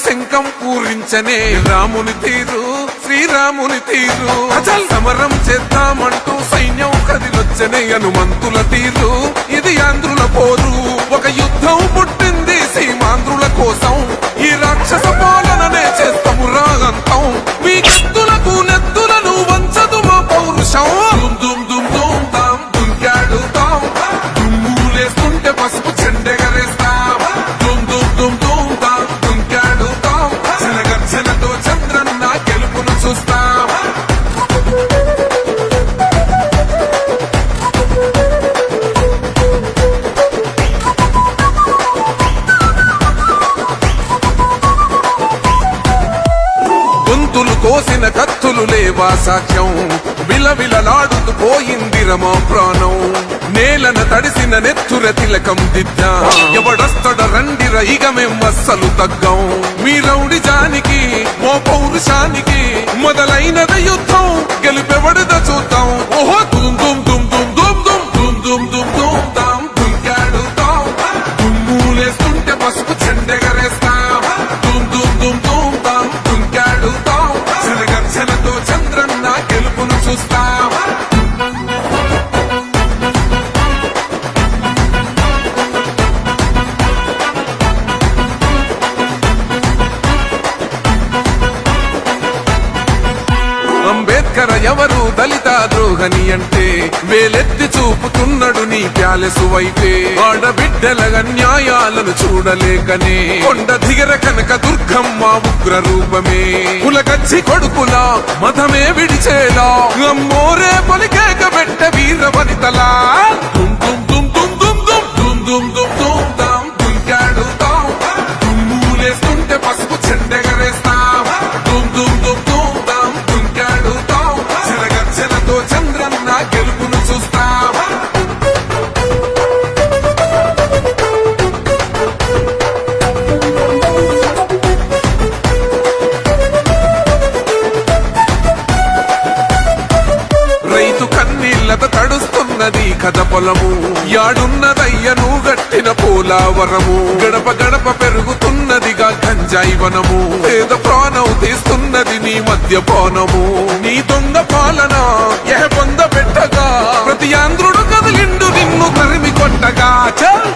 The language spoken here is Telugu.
శంఖం పూరించనే రాముని తీరు శ్రీరాముని తీరు అచల్ సమరం చేద్దామంటూ సైన్యం కదిలొచ్చనే హనుమంతుల తీరు ఇది ఆంధ్రుల పోరు ఒక యుద్ధం పుట్టింది సీమాంధ్రుల కోసం ఈ రాక్షస పాలననే చేస్తాము రాగంతం మీ కత్తులకు నెత్తులను వంచదు మా పౌరుషం దుమ్ దుమ్ దుమ్ తాం దుంకాడుతాం దుమ్ములేస్తుంటే పసుపు చెండెగరేస్తాం దుమ్ దుమ్ దుమ్ దుమ్ తాం దుంకాడుతాం జనగర్జనతో చంద్రన్న గెలుపును చూస్తాం గొంతులు కోసిన కత్తులు లేవా సాక్ష్యం విలవిలలాడుతూ పోయింది రమా ప్రాణం నేలన తడిసిన నెత్తుర తిలకం దిద్దా ఎవడొస్తడ రండిర ఇక మేం అస్సలు తగ్గం మీ రౌడి జానికి మో పౌరుషానికి మొదలైనద యుద్ధం గెలుపెవడద చూద్దాం ఓహో దుమ్ దుమ్ దుమ్ దుమ్ దుమ్ దుమ్ దుమ్ దుమ్ దుమ్ దుమ్ తాం దుంకాడుతాం దుమ్ములేస్తుంటే పసుపు చెండెగరేస్తాం దుమ్ దుమ్ దుమ్ దుమ్ తాం దుంకాడుతాం జనగర్జనతో చంద్రన్న గెలుపును చూస్తాం అంబేద్కర్ ఎవరు దళిత ద్రోహని అంటే వేలెత్తి చూపుతున్నాడు నీ ప్యాలెసు వైపే ఆడబిడ్డల న్యాయాలను చూడలేకనే కొండ దిగర కనక దుర్గమ్మ ఉగ్ర రూపమే కులగచ్చి కొడుకులా మతమే విడిచేలా అమ్మోరే పలికేక పెట్ట వీర వనితలా దుమ్ దుమ్ దుమ్ దుమ్ దుమ్ దుమ్ దుమ్ దుమ్ దుమ్ దుమ్ తాం దుంకాడుతాం దుమ్ములేస్తుంటే పసుపు చెండెగరేస్తాం దుమ్ దుమ్ దుమ్ దుమ్ తాం దుంకాడుతాం జనగర్జనతో చంద్రన్న గెలుపును చూస్తాం రైతు కన్నీళ్లతో తడుస్తున్నది కథ పొలము యాడున్నదయ్యను గట్టిన పోలావరము గడప గడప పెరుగుతున్నదిగా గంజాయి వనము పేద ప్రాణం తీస్తున్నది నీ మద్యపానము నీ దొంగ పాలన ఎహ పొంద పెట్టగా ప్రతి ఆంధ్రుడు కదిలిండు నిన్ను తరిమి కొట్టగా చల్